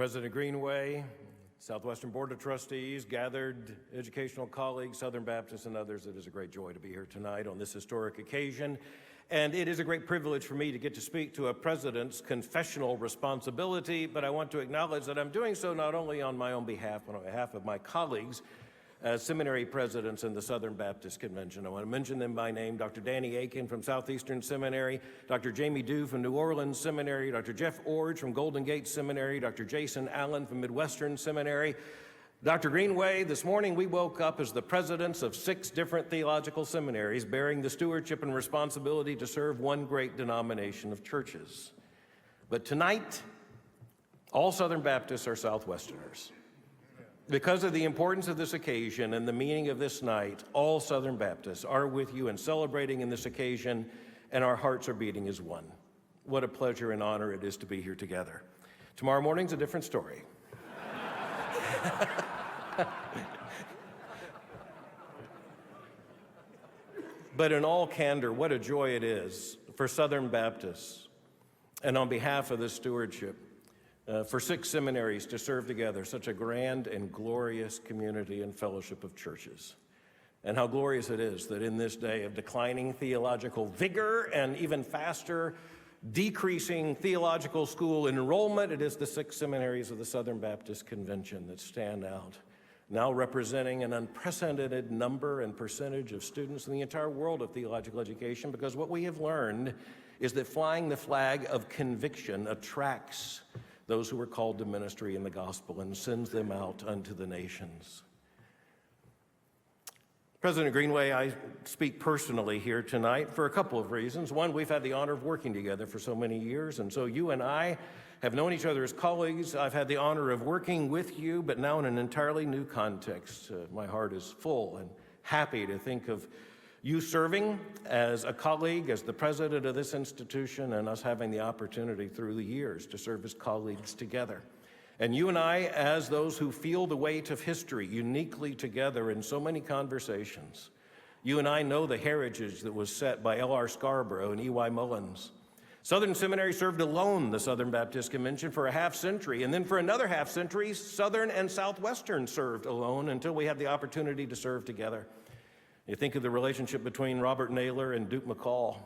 President Greenway, Southwestern Board of Trustees, gathered educational colleagues, Southern Baptists, and others, it is a great joy to be here tonight on this historic occasion. And it is a great privilege for me to get to speak to a president's confessional responsibility, but I want to acknowledge that I'm doing so not only on my own behalf, but on behalf of my colleagues as seminary presidents in the Southern Baptist Convention. I want to mention them by name: Dr. Danny Aiken from Southeastern Seminary, Dr. Jamie Dew from New Orleans Seminary, Dr. Jeff Orge from Golden Gate Seminary, Dr. Jason Allen from Midwestern Seminary. Dr. Greenway, this morning we woke up as the presidents of 6 different theological seminaries, bearing the stewardship and responsibility to serve one great denomination of churches. But tonight, all Southern Baptists are Southwesterners. Because of the importance of this occasion and the meaning of this night, all Southern Baptists are with you in celebrating in this occasion, and our hearts are beating as one. What a pleasure and honor it is to be here together. Tomorrow morning's a different story. But in all candor, what a joy it is for Southern Baptists, and on behalf of this stewardship, for 6 seminaries to serve together, such a grand and glorious community and fellowship of churches. And how glorious it is that in this day of declining theological vigor and even faster decreasing theological school enrollment, it is the 6 seminaries of the Southern Baptist Convention that stand out, now representing an unprecedented number and percentage of students in the entire world of theological education, because what we have learned is that flying the flag of conviction attracts those who are called to ministry in the gospel and sends them out unto the nations. President Greenway, I speak personally here tonight for a couple of reasons. One, we've had the honor of working together for so many years, and so you and I have known each other as colleagues. I've had the honor of working with you, but now in an entirely new context. My heart is full and happy to think of you serving as a colleague, as the president of this institution, and us having the opportunity through the years to serve as colleagues together. And you and I, as those who feel the weight of history uniquely together in so many conversations. You and I know the heritage that was set by L.R. Scarborough and E.Y. Mullins. Southern Seminary served alone the Southern Baptist Convention for a half century, and then for another half century, Southern and Southwestern served alone until we had the opportunity to serve together. You think of the relationship between Robert Naylor and Duke McCall,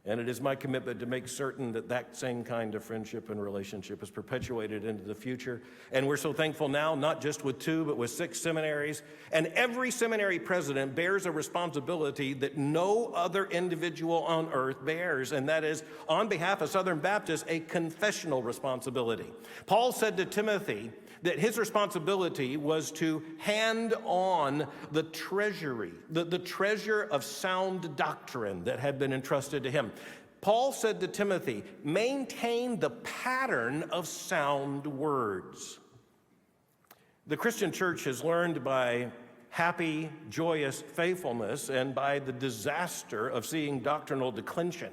and it is my commitment to make certain that that same kind of friendship and relationship is perpetuated into the future. And we're so thankful now, not just with 2, but with 6 seminaries. And every seminary president bears a responsibility that no other individual on earth bears, and that is, on behalf of Southern Baptists, a confessional responsibility. Paul said to Timothy that his responsibility was to hand on the treasury, the treasure of sound doctrine that had been entrusted to him. Paul said to Timothy, maintain the pattern of sound words. The Christian church has learned by happy, joyous faithfulness and by the disaster of seeing doctrinal declension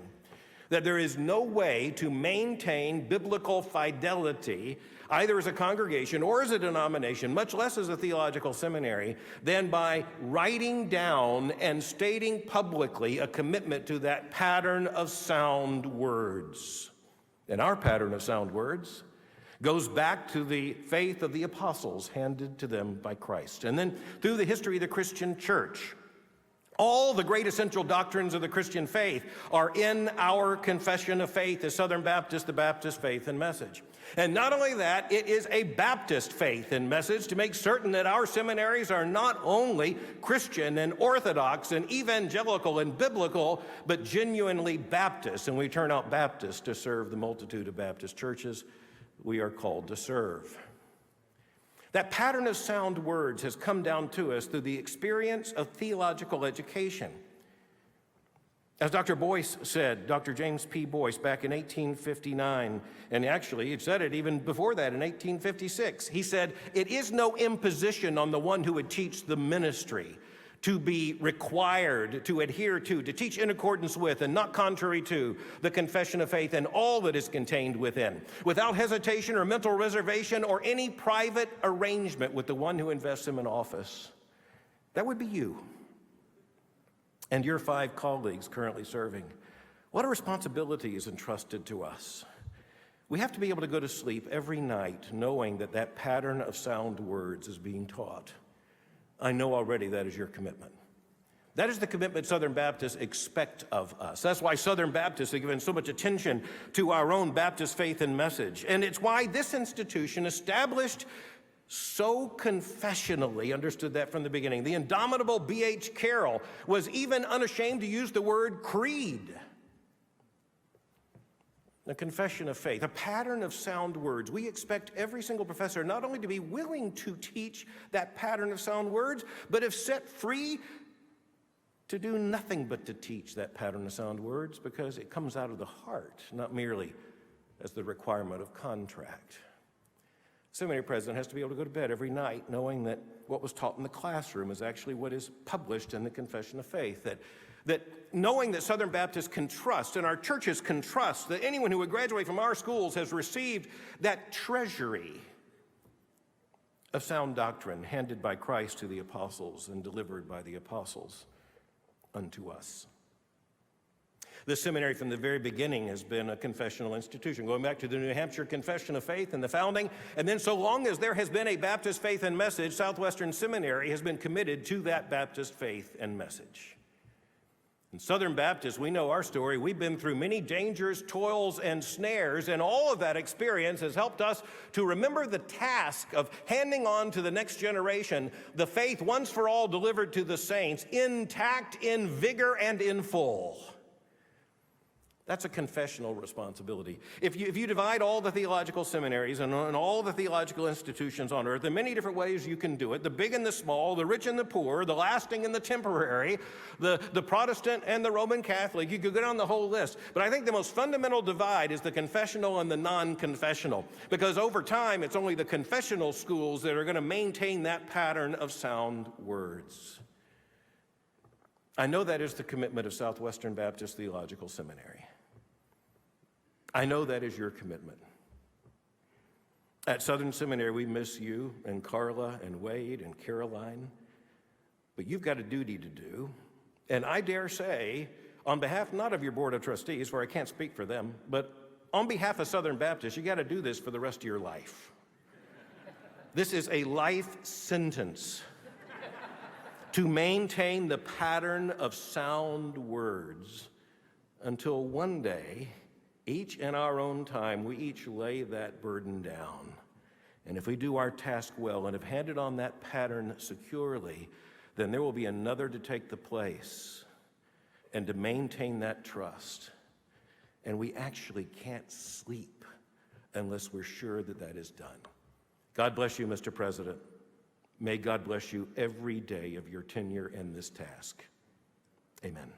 that there is no way to maintain biblical fidelity, either as a congregation or as a denomination, much less as a theological seminary, than by writing down and stating publicly a commitment to that pattern of sound words. And our pattern of sound words goes back to the faith of the apostles handed to them by Christ. And then through the history of the Christian church, all the great essential doctrines of the Christian faith are in our confession of faith as Southern Baptist, the Baptist faith and message. And not only that, it is a Baptist faith and message to make certain that our seminaries are not only Christian and Orthodox and evangelical and biblical, but genuinely Baptist. And we turn out Baptists to serve the multitude of Baptist churches we are called to serve. That pattern of sound words has come down to us through the experience of theological education. As Dr. Boyce said, Dr. James P. Boyce, back in 1859, and actually he said it even before that in 1856, he said, "It is no imposition on the one who would teach the ministry to be required to adhere to teach in accordance with, and not contrary to, the confession of faith and all that is contained within, without hesitation or mental reservation or any private arrangement with the one who invests him in office." That would be you and your 5 colleagues currently serving. What a responsibility is entrusted to us. We have to be able to go to sleep every night knowing that that pattern of sound words is being taught. I know already that is your commitment. That is the commitment Southern Baptists expect of us. That's why Southern Baptists have given so much attention to our own Baptist faith and message. And it's why this institution, established so confessionally, understood that from the beginning. The indomitable B.H. Carroll was even unashamed to use the word creed. A confession of faith, a pattern of sound words. We expect every single professor not only to be willing to teach that pattern of sound words, but if set free, to do nothing but to teach that pattern of sound words, because it comes out of the heart, not merely as the requirement of contract. Seminary president has to be able to go to bed every night knowing that what was taught in the classroom is actually what is published in the Confession of Faith, that knowing that Southern Baptists can trust, and our churches can trust, that anyone who would graduate from our schools has received that treasury of sound doctrine handed by Christ to the apostles and delivered by the apostles unto us. The seminary from the very beginning has been a confessional institution, going back to the New Hampshire Confession of Faith and the founding, and then so long as there has been a Baptist faith and message, Southwestern Seminary has been committed to that Baptist faith and message. In Southern Baptists, we know our story. We've been through many dangers, toils, and snares, and all of that experience has helped us to remember the task of handing on to the next generation the faith once for all delivered to the saints, intact, in vigor, and in full. That's a confessional responsibility. If you divide all the theological seminaries and all the theological institutions on earth, there are many different ways you can do it. The big and the small, the rich and the poor, the lasting and the temporary, the Protestant and the Roman Catholic. You could go down the whole list. But I think the most fundamental divide is the confessional and the non-confessional. Because over time, it's only the confessional schools that are going to maintain that pattern of sound words. I know that is the commitment of Southwestern Baptist Theological Seminary. I know that is your commitment. At Southern Seminary, we miss you and Carla and Wade and Caroline, but you've got a duty to do. And I dare say, on behalf not of your board of trustees, for I can't speak for them, but on behalf of Southern Baptists, you got to do this for the rest of your life. This is a life sentence to maintain the pattern of sound words until one day, each in our own time, we each lay that burden down. And if we do our task well and have handed on that pattern securely, then there will be another to take the place and to maintain that trust. And we actually can't sleep unless we're sure that that is done. God bless you, Mr. President. May God bless you every day of your tenure in this task. Amen.